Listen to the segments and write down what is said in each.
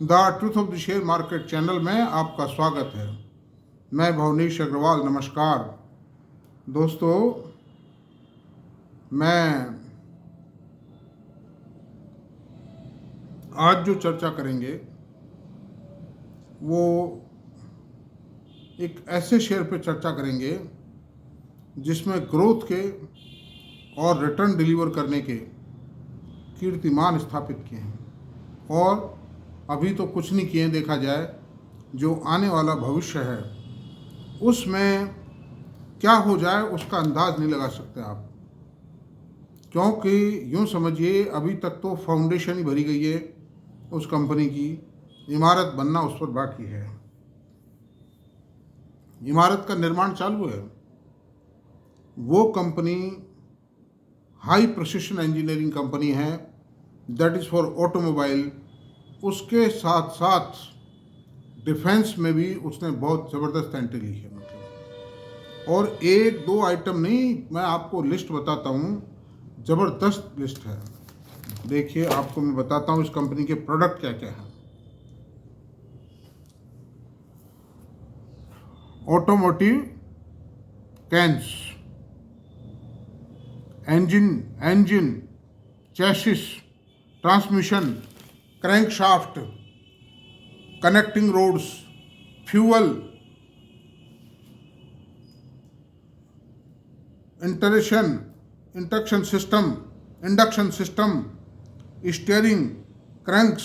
The truth of the share market channel में आपका स्वागत है। मैं भवनीश अग्रवाल। नमस्कार दोस्तों, मैं आज जो चर्चा करेंगे वो एक ऐसे शेयर पे चर्चा करेंगे जिसमें ग्रोथ के और रिटर्न डिलीवर करने के कीर्तिमान स्थापित किए हैं और अभी तो कुछ नहीं किए। देखा जाए जो आने वाला भविष्य है उसमें क्या हो जाए उसका अंदाज नहीं लगा सकते आप, क्योंकि यूँ समझिए अभी तक तो फाउंडेशन ही भरी गई है, उस कंपनी की इमारत बनना उस पर बाकी है। इमारत का निर्माण चालू है। वो company high precision engineering company है, दैट इज़ फॉर ऑटोमोबाइल। उसके साथ साथ डिफेंस में भी उसने बहुत ज़बरदस्त एंट्री ली है और एक दो आइटम नहीं, मैं आपको लिस्ट बताता हूँ, ज़बरदस्त लिस्ट है। देखिए आपको मैं बताता हूँ इस कंपनी के प्रोडक्ट क्या क्या हैं। Automotive cams, engine, chassis, transmission, crankshaft, connecting rods, fuel, induction system, steering, cranks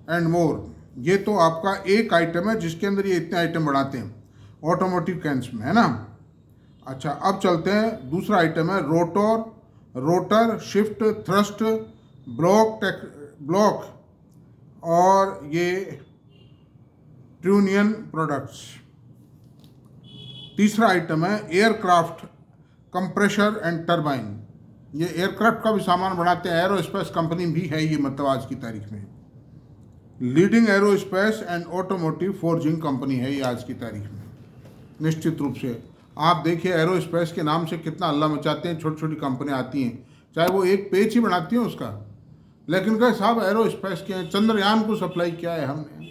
and more. ये तो आपका एक आइटम है जिसके अंदर ये इतने आइटम बढ़ाते हैं ऑटोमोटिव कैंस में, है ना। अच्छा, अब चलते हैं। दूसरा आइटम है रोटर, शिफ्ट, थ्रस्ट, ब्लॉक और ये ट्यूनियन प्रोडक्ट्स। तीसरा आइटम है एयरक्राफ्ट, कंप्रेशर एंड टरबाइन। ये एयरक्राफ्ट का भी सामान बनाते हैं, एरोस्पेस कंपनी भी है ये, मतलब आज की तारीख में leading aerospace and automotive forging company है ये आज की तारीख में। निश्चित रूप से आप देखिए एरोस्पेस के नाम से कितना हल्ला मचाते हैं, छोटी छोटी कंपनियां आती हैं, चाहे वो एक पेज ही बनाती हैं उसका, लेकिन कहे साहब एरोस्पेस के हैं, चंद्रयान को सप्लाई किया है हमने,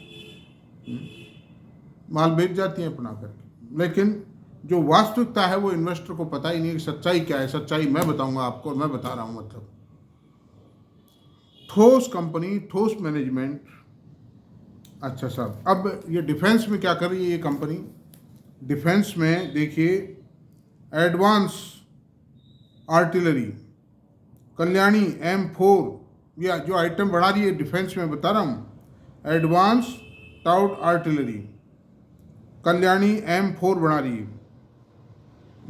माल बेच जाती हैं अपना करके। लेकिन जो वास्तविकता है वो इन्वेस्टर को पता ही नहीं कि सच्चाई क्या है। सच्चाई मैं बताऊंगा आपको, और मैं बता रहा हूं। मतलब ठोस कंपनी, ठोस मैनेजमेंट। अच्छा साहब, अब ये डिफेंस में क्या कर रही है ये कंपनी? डिफेंस में देखिए एडवांस आर्टिलरी, कल्याणी M4, या जो आइटम बढ़ा रही है डिफेंस में, बता रहा हूँ। Advance towed artillery, Kalyani M4 बना रही है।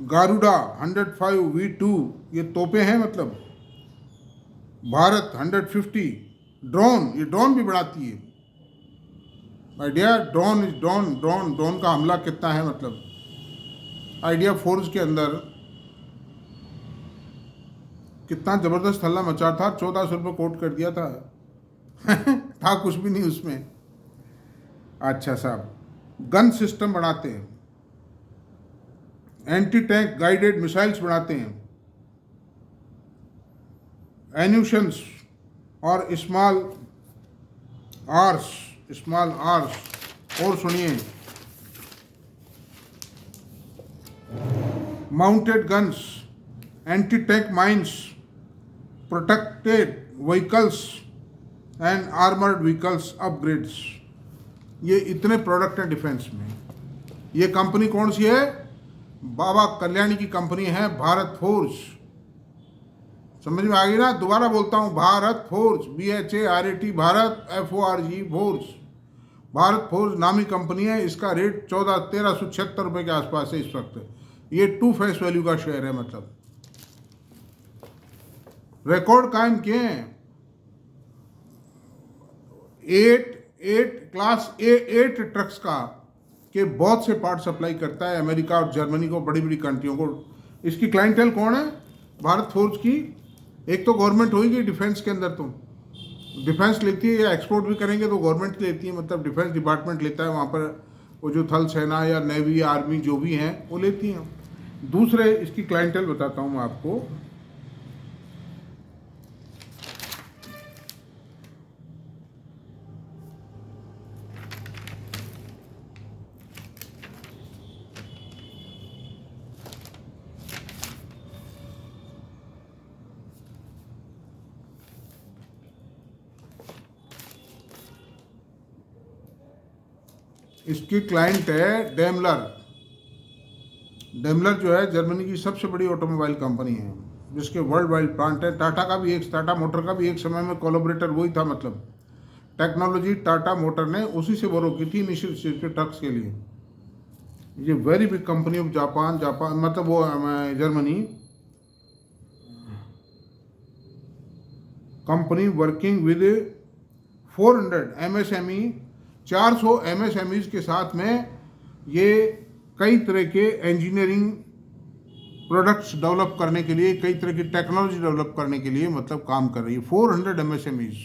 गारुडा 105V2, ये तोपे हैं मतलब। भारत 150। ड्रोन, ये ड्रोन भी बनाती है। आइडिया ड्रोन का हमला कितना है, मतलब आइडिया फोर्स के अंदर कितना ज़बरदस्त हल्ला मचा था। 1400 रुपये कोट कर दिया था था कुछ भी नहीं उसमें। अच्छा साहब, गन सिस्टम बनाते हैं, एंटी टैंक गाइडेड मिसाइल्स बनाते हैं, एन्यूशंस और स्मॉल आर्स। और सुनिए, mounted guns, anti tank mines, protected vehicles and armoured vehicles upgrades. ये इतने प्रोडक्ट हैं डिफेंस में। ये कंपनी कौन सी है? बाबा कल्याणी की कंपनी है, भारत फोर्ज। समझ में आ गई ना? दोबारा बोलता हूँ, Bharat forge, BHARAT, Bharat FORG, forge. Bharat forge नामी कंपनी है। इसका रेट 1376 रुपये के आसपास है इस वक्त। ये 2 फेस वैल्यू का शेयर है, मतलब रिकॉर्ड कायम किए हैं। 8 क्लास A8 ट्रक्स का के बहुत से पार्ट सप्लाई करता है अमेरिका और जर्मनी को, बड़ी बड़ी कंट्रियों को। इसकी क्लाइंटेल कौन है भारत फोर्ज की? एक तो गवर्नमेंट होगी डिफेंस के अंदर, तो डिफेंस लेती है, या एक्सपोर्ट भी करेंगे तो गवर्नमेंट लेती है, मतलब डिफेंस डिपार्टमेंट लेता है वहाँ पर। वो जो थल सेना या नेवी या आर्मी जो भी हैं वो लेती हैं। दूसरे इसकी क्लाइंटेल बताता हूँ मैं आपको। इसकी क्लाइंट है डेमलर। डेमलर जो है जर्मनी की सबसे बड़ी ऑटोमोबाइल कंपनी है, जिसके वर्ल्ड वाइड प्लांट है। टाटा मोटर का भी एक समय में कोलैबोरेटर वही था, मतलब टेक्नोलॉजी टाटा मोटर ने उसी से बोरो की थी इनिशियल स्टेज पे ट्रक्स के लिए। ये very big company of Japan, मतलब वो Germany company working with 400 MSME, 400 MSMEs के साथ में ये कई तरह के इंजीनियरिंग प्रोडक्ट्स डेवलप करने के लिए, कई तरह की टेक्नोलॉजी डेवलप करने के लिए मतलब काम कर रही है। 400 MSMEs।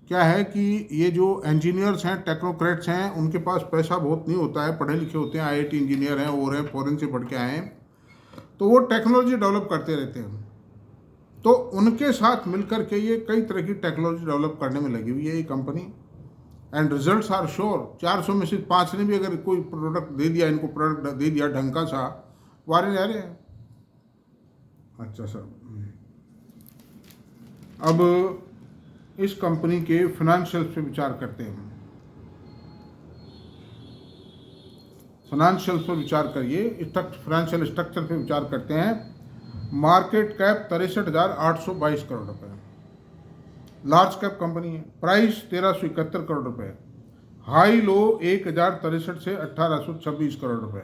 क्या है कि ये जो इंजीनियर्स हैं, टेक्नोक्रेट्स हैं, उनके पास पैसा बहुत नहीं होता है, पढ़े लिखे होते हैं, IIT इंजीनियर हैं और हैं, फॉरेन से पढ़ के आए हैं, तो वो टेक्नोलॉजी डेवलप करते रहते हैं। तो उनके साथ मिलकर के ये कई तरह की टेक्नोलॉजी डेवलप करने में लगी हुई है ये company. And results are sure. 400 में से 5 ने भी अगर कोई प्रोडक्ट दे दिया, इनको प्रोडक्ट दे दिया ढंग का सा, वारे जा रहे हैं। अच्छा सर, अब इस कंपनी के फाइनेंशियल पे विचार करते हैं। फाइनेंशियल पर विचार करिए, फाइनेंशियल स्ट्रक्चर पे विचार करते हैं। मार्केट कैप 63,822 करोड़ रुपए, लार्ज कैप कंपनी है। प्राइस 1,371 करोड़ रुपए। हाई लो 1,063 से 1,826 करोड़ रुपए।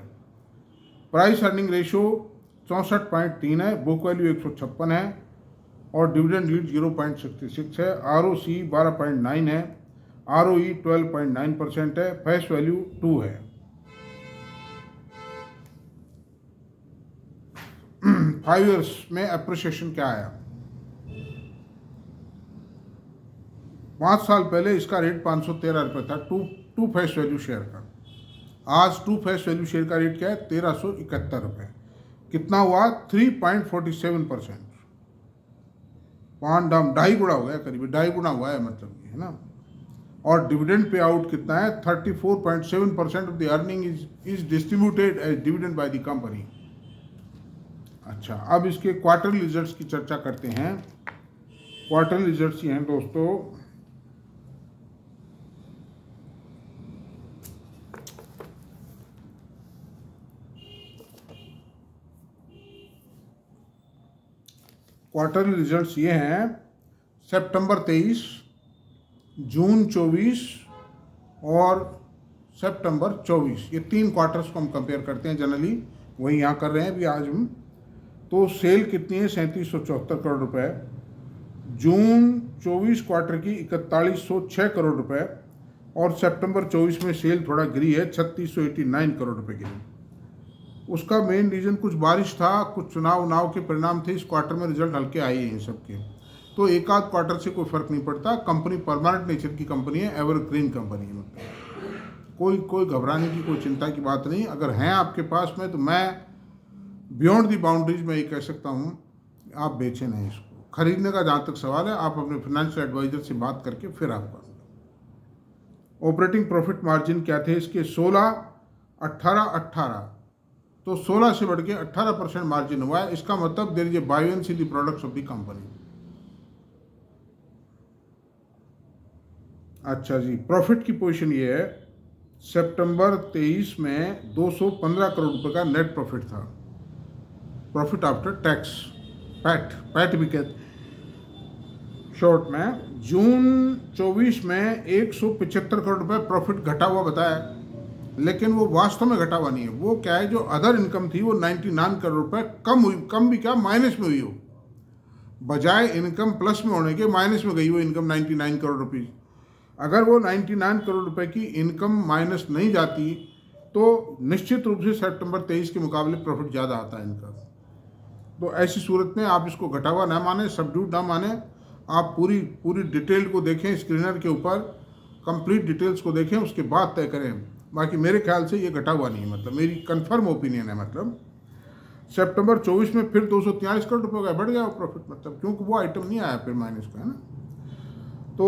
प्राइस अर्निंग रेशियो 64.3 है। बुक वैल्यू 156 है और डिविडेंड यील्ड 0.66 है। ROC 12.9 है। ROE 12.9% है। फेस वैल्यू 2 है। 5 ईयर्स में अप्रिसिएशन क्या आया? 5 साल पहले इसका रेट 513 रुपये था, टू फेस वैल्यू शेयर का। आज टू फेस वैल्यू शेयर का रेट क्या है? 1,371 रुपये। कितना हुआ? 3.47%। 5 डाउन, 2.5 गुना हो गया, करीब 2.5 गुना हुआ है, मतलब ये है ना। और डिविडेंड पे आउट कितना है? 34.7% of the earning is distributed as dividend by the company. अच्छा, अब इसके क्वार्टरली रिजल्ट्स की चर्चा करते हैं। क्वार्टरली रिजल्ट्स ये हैं दोस्तों, क्वार्टरली रिजल्ट्स ये हैं। सितंबर 23, जून 24 और सितंबर 24, ये 3 क्वार्टर्स को हम कंपेयर करते हैं जनरली, वही यहाँ कर रहे हैं अभी आज हम। तो सेल कितनी है? 3774 करोड़ रुपए। जून 24 क्वार्टर की 4106 करोड़ रुपए और सितंबर 24 में सेल थोड़ा गिरी है, 3689 करोड़ रुपए गिरी। उसका मेन रीज़न कुछ बारिश था, कुछ चुनाव के परिणाम थे। इस क्वार्टर में रिजल्ट हल्के आए हैं सबके, तो एक आध क्वार्टर से कोई फर्क नहीं पड़ता। कंपनी परमानेंट नेचर की कंपनी है, एवरग्रीन कंपनी है, मतलब कोई घबराने की, कोई चिंता की बात नहीं। अगर हैं आपके पास में, तो मैं बियॉन्ड दी बाउंड्रीज में ये कह सकता हूँ, आप बेचें नहीं इसको। खरीदने का जहाँ तक सवाल है, आप अपने फाइनेंशियल एडवाइजर से बात करके फिर आप कर। ऑपरेटिंग प्रॉफिट मार्जिन क्या थे इसके? 16, 18, 18। तो 16 से बढ़ के 18% मार्जिन हुआ है। इसका मतलब there is a buoyancy in the products of the company. अच्छा जी, प्रॉफिट की पोजीशन ये है, सितंबर 23 में 215 करोड़ रुपए का नेट प्रॉफिट था, प्रॉफिट आफ्टर टैक्स, पैट भी कहते शॉर्ट में। जून 24 में 175 करोड़ रुपए प्रॉफिट घटा हुआ बताया, लेकिन वो वास्तव में घटा हुआ नहीं है। वो क्या है, जो अदर इनकम थी वो 99 करोड़ रुपए कम हुई, कम भी क्या, माइनस में हुई हो, बजाय इनकम प्लस में होने के माइनस में गई वो इनकम 99 करोड़ रुपीज़। अगर वो 99 करोड़ रुपए की इनकम माइनस नहीं जाती तो निश्चित रूप से सितंबर 23 के मुकाबले प्रॉफिट ज़्यादा आता है इनका। तो ऐसी सूरत में आप इसको घटा हुआ ना माने, सबड्यूट ना माने, आप पूरी डिटेल को देखें, स्क्रीनर के ऊपर कंप्लीट डिटेल्स को देखें, उसके बाद तय करें। बाकी मेरे ख्याल से ये घटा हुआ नहीं है, मतलब मेरी कंफर्म ओपिनियन है। मतलब सितंबर 24 में फिर 243 करोड़ रुपये का बढ़ गया प्रॉफिट, मतलब क्योंकि वो आइटम नहीं आया फिर माइनस का, है ना। तो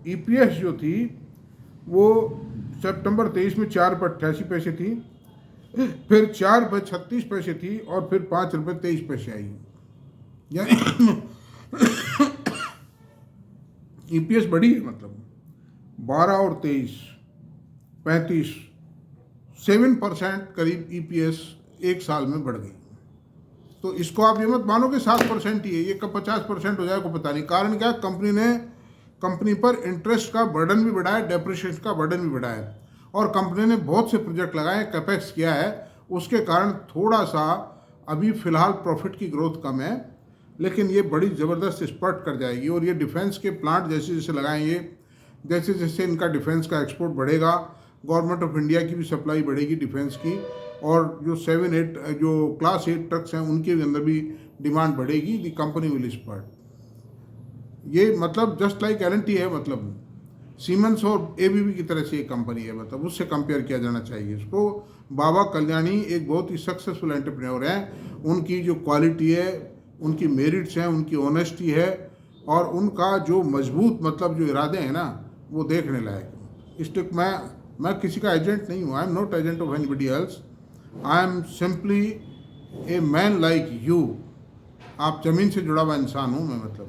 EPS जो थी वो सितंबर 23 में 4.88 थी, फिर 4.36 थी और फिर 5.23 आई। यानी EPS बढ़ी है, मतलब 12 और 23 35 7% करीब EPS एक साल में बढ़ गई। तो इसको आप ये मत मानो कि 7% ही है, ये कब 50% हो जाए को पता नहीं। कारण क्या, कंपनी पर इंटरेस्ट का बर्डन भी बढ़ा है, डेप्रिसिएशन का बर्डन भी बढ़ा है, और कंपनी ने बहुत से प्रोजेक्ट लगाए, कैपेक्स किया है, उसके कारण थोड़ा सा अभी फ़िलहाल प्रॉफिट की ग्रोथ कम है, लेकिन ये बड़ी ज़बरदस्त स्पर्ट कर जाएगी। और ये डिफेंस के प्लांट जैसे जैसे लगाएंगे, जैसे जैसे इनका डिफेंस का एक्सपोर्ट बढ़ेगा, गवर्नमेंट ऑफ इंडिया की भी सप्लाई बढ़ेगी डिफेंस की, और जो 7-8 जो क्लास 8 ट्रक्स हैं उनके अंदर भी डिमांड बढ़ेगी। दी कंपनी विल स्पर्ट। ये मतलब जस्ट लाइक L&T है, मतलब सीमेंस और ABB की तरह से एक कंपनी है, मतलब उससे कंपेयर किया जाना चाहिए इसको। बाबा कल्याणी एक बहुत ही सक्सेसफुल एंटरप्रेन्योर हैं, उनकी जो क्वालिटी है, उनकी मेरिट्स हैं, उनकी ऑनेस्टी है, और उनका जो मजबूत मतलब जो इरादे हैं ना, वो देखने लायक। इसलिए मैं किसी का एजेंट नहीं हूँ, I am not agent of anybody else, I am simply a man like you. आप ज़मीन से जुड़ा हुआ इंसान हूँ मैं, मतलब।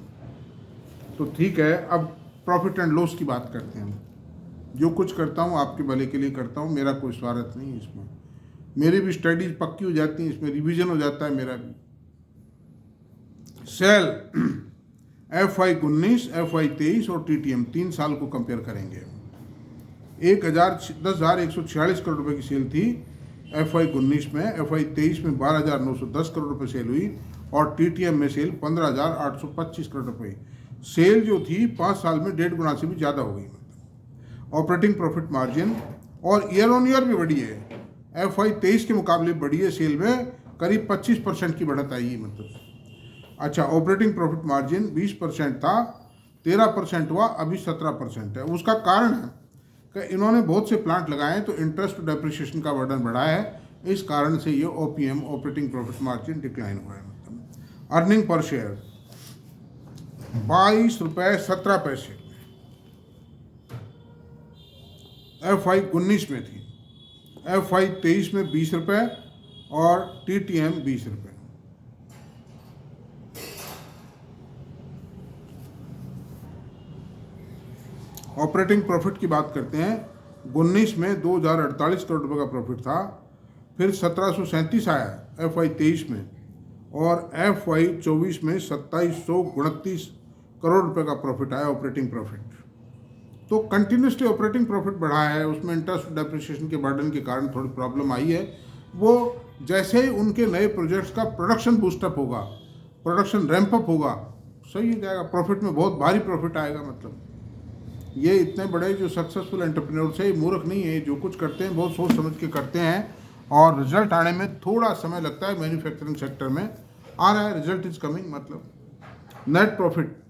तो ठीक है, अब प्रॉफिट एंड लॉस की बात करते हैं। जो कुछ करता हूँ आपके भले के लिए करता हूँ, मेरा कोई स्वार्थ नहीं है इसमें। मेरी भी स्टडीज पक्की हो जाती हैं, इसमें रिवीजन हो जाता है मेरा भी। सेल FY19, FY23 और TTM 3 साल को कंपेयर करेंगे। 10,146 करोड़ रुपए की सेल थी FY19 में, FY23 में 12,910 करोड़ रुपए सेल हुई, और TTM में सेल 15,825 करोड़ रुपए। सेल जो थी 5 साल में 1.5 गुना से भी ज़्यादा हो गई। ऑपरेटिंग प्रॉफिट मार्जिन और ईयर ऑन ईयर भी बढ़ी है, FY23 के मुकाबले बढ़ी है, सेल में करीब 25% की बढ़त आई है, मतलब। अच्छा, ऑपरेटिंग प्रॉफिट मार्जिन 20% था, 13% हुआ, अभी 17% है। उसका कारण है कि इन्होंने बहुत से प्लांट लगाए हैं, तो इंटरेस्ट डेप्रिसिएशन का बर्डन बढ़ा है, इस कारण से ये OPM operating profit margin decline हुआ है, मतलब। अर्निंग पर शेयर 22 रुपये 17 पैसे FY19 में थी, FY23 में 20 रुपये और TTM 20 रुपये। ऑपरेटिंग प्रॉफिट की बात करते हैं, 19 में 2,048 करोड़ रुपए का प्रॉफिट था, फिर 1,737 आया FY23 में, और FY24 में 2,729 करोड़ रुपए का प्रॉफिट आया, ऑपरेटिंग प्रॉफिट। तो कंटिन्यूसली ऑपरेटिंग प्रॉफिट बढ़ा है, उसमें इंटरेस्ट डेप्रिसिएशन के बर्डन के कारण थोड़ी प्रॉब्लम आई है। वो जैसे ही उनके नए प्रोजेक्ट्स का प्रोडक्शन बूस्टअप होगा, प्रोडक्शन रैंपअप होगा, सही हो जाएगा, प्रॉफिट में बहुत भारी प्रॉफिट आएगा, मतलब। ये इतने बड़े जो सक्सेसफुल एंटरप्रेन्योर्स है, मूर्ख नहीं है, जो कुछ करते हैं बहुत सोच समझ के करते हैं, और रिजल्ट आने में थोड़ा समय लगता है। मैन्युफैक्चरिंग सेक्टर में आ रहा है, रिजल्ट इज कमिंग, मतलब नेट प्रॉफिट।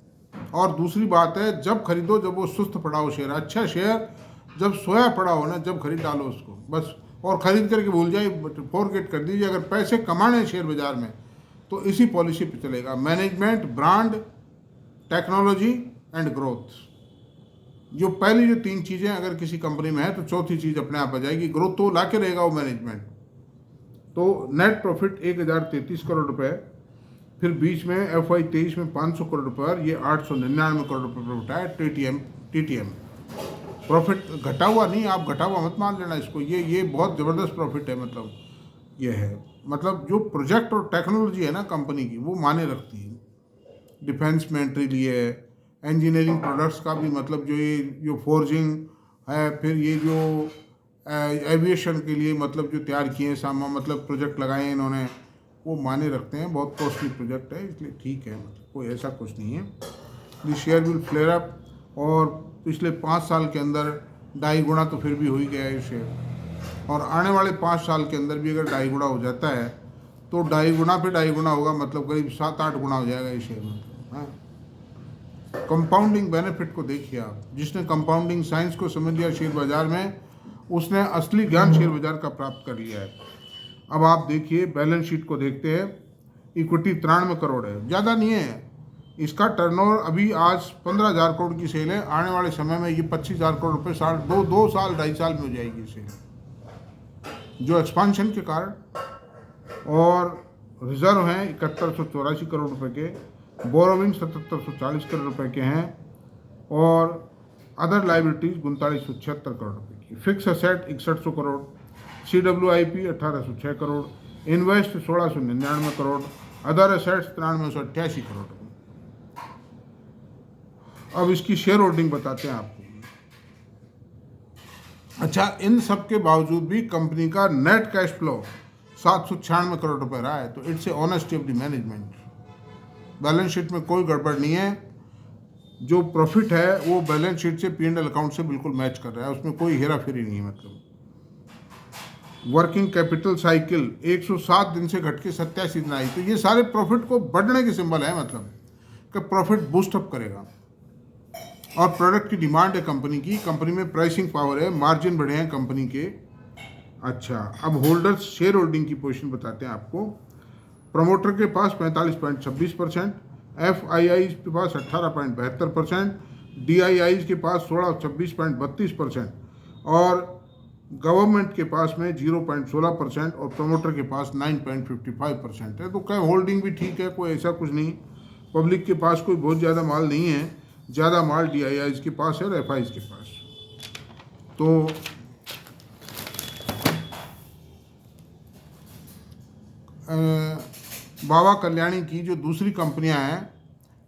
और दूसरी बात है, जब खरीदो जब वो सुस्त पड़ा हो शेयर, अच्छा शेयर जब सोया पड़ा हो ना, जब खरीद डालो उसको बस, और खरीद करके भूल जाए, फॉरगेट कर दीजिए। अगर पैसे कमाने हैं शेयर बाजार में तो इसी पॉलिसी पे चलेगा, management, brand, technology and growth. जो पहली जो 3 चीज़ें अगर किसी कंपनी में है, तो चौथी चीज़ अपने आप आ जाएगी, ग्रोथ तो ला के रहेगा वो मैनेजमेंट। तो नेट प्रॉफिट 1,033 करोड़ रुपए, फिर बीच में FY23 में 500 करोड़ रुपए, और ये 899 करोड़ रुपए प्रॉफिट आया। TTM प्रॉफिट घटा हुआ नहीं, आप घटा हुआ मत मान लेना इसको, ये बहुत ज़बरदस्त प्रॉफिट है, मतलब ये है, मतलब जो प्रोजेक्ट और टेक्नोलॉजी है ना कंपनी की, वो माने रखती है। डिफेंस में एंट्री ली है, इंजीनियरिंग प्रोडक्ट्स का भी, मतलब जो फोर्जिंग है, फिर ये जो एविएशन के लिए मतलब जो तैयार किए हैं सामान, मतलब प्रोजेक्ट लगाए हैं इन्होंने, वो माने रखते हैं। बहुत कॉस्टली प्रोजेक्ट है, इसलिए ठीक है, मतलब कोई ऐसा कुछ नहीं है। The share will flare up, और पिछले 5 साल के अंदर 2.5 गुना तो फिर भी हो ही गया है शेयर, और आने वाले 5 साल के अंदर भी अगर 2.5 गुना हो जाता है, तो 2.5 गुना फिर 2.5 गुना होगा, मतलब करीब 7-8 गुना हो जाएगा ये शेयर में। हाँ, कंपाउंडिंग बेनिफिट को देखिए आप, जिसने कंपाउंडिंग साइंस को समझ लिया शेयर बाजार में, उसने असली ज्ञान शेयर बाजार का प्राप्त कर लिया है। अब आप देखिए, बैलेंस शीट को देखते हैं, इक्विटी 93 करोड़ है, ज़्यादा नहीं है। इसका टर्नओवर अभी आज 15,000 करोड़ की सेल है, आने वाले समय में ये 25,000 करोड़ रुपये 2 साल 2.5 साल में हो जाएगी सेल, जो एक्सपांशन के कारण। और रिजर्व हैं 7184 करोड़ रुपए के, बोरोविंग 7740 करोड़ रुपए के हैं, और अदर लाइबिलिटीज 3976 करोड़ रुपए की, fix asset 6100 crore, CWIP 1806 crore, invest 1699 crore, other assets 9388 crore रुपए। अब इसकी शेयर होल्डिंग बताते हैं आपको। अच्छा, इन सब के बावजूद भी कंपनी का नेट कैश फ्लो 796 करोड़ रुपए रहा है, तो it's a honesty of the management. Balance sheet में कोई गड़बड़ नहीं है, जो प्रॉफिट है वो बैलेंस शीट से P&L अकाउंट से बिल्कुल मैच कर रहा है, उसमें कोई हेरा फेरी नहीं है। मतलब वर्किंग कैपिटल साइकिल 107 दिन से घट के 87 दिन आई, तो ये सारे प्रॉफिट को बढ़ने के सिंबल है, मतलब कि प्रॉफिट बूस्ट अप करेगा। और प्रोडक्ट की डिमांड है कंपनी की, कंपनी में प्राइसिंग पावर है, मार्जिन बढ़े हैं कंपनी के। अच्छा, अब होल्डर्स शेयर होल्डिंग की पोजीशन बताते हैं आपको। प्रमोटर के पास 45.26%, FII के पास 18.72%, DII के पास 26.32% और गवर्नमेंट के पास में 0.16% और प्रमोटर के पास 9.55% है। तो क्या होल्डिंग भी ठीक है, कोई ऐसा कुछ नहीं। पब्लिक के पास कोई बहुत ज़्यादा माल नहीं है, ज़्यादा माल DII के पास है और FII के पास। तो बाबा कल्याणी की जो दूसरी कंपनियां हैं,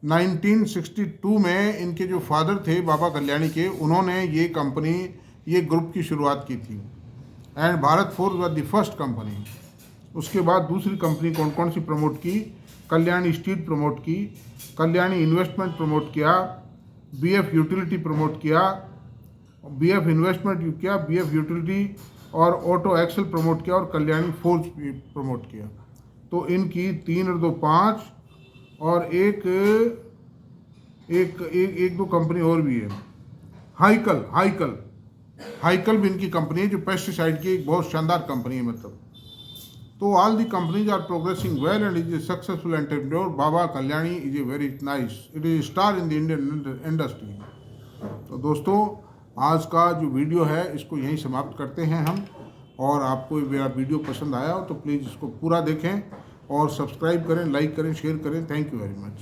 1962 में इनके जो फादर थे बाबा कल्याणी के, उन्होंने ये कंपनी, ये ग्रुप की शुरुआत की थी। And Bharat forge was the first company. उसके बाद दूसरी कंपनी कौन कौन सी प्रमोट की? कल्याणी स्टील प्रमोट की, कल्याणी इन्वेस्टमेंट प्रमोट किया, BF यूटिलिटी प्रमोट किया, BF इन्वेस्टमेंट किया, BF यूटिलिटी और ऑटो एक्सेल प्रमोट किया और कल्याणी फोर्ज प्रमोट किया। तो इनकी 3 और 2 5 और एक दो कंपनी और भी है। हाइकल भी इनकी कंपनी है, जो पेस्टिसाइड की एक बहुत शानदार कंपनी है। मतलब तो all the companies are progressing well and is a successful entrepreneur. Baba Kalyani is a very nice, it is star in the Indian industry. तो दोस्तों, आज का जो वीडियो है इसको यहीं समाप्त करते हैं हम। और आपको मेरा वीडियो पसंद आया हो तो प्लीज़ इसको पूरा देखें और सब्सक्राइब करें, लाइक करें, शेयर करें। Thank you very much.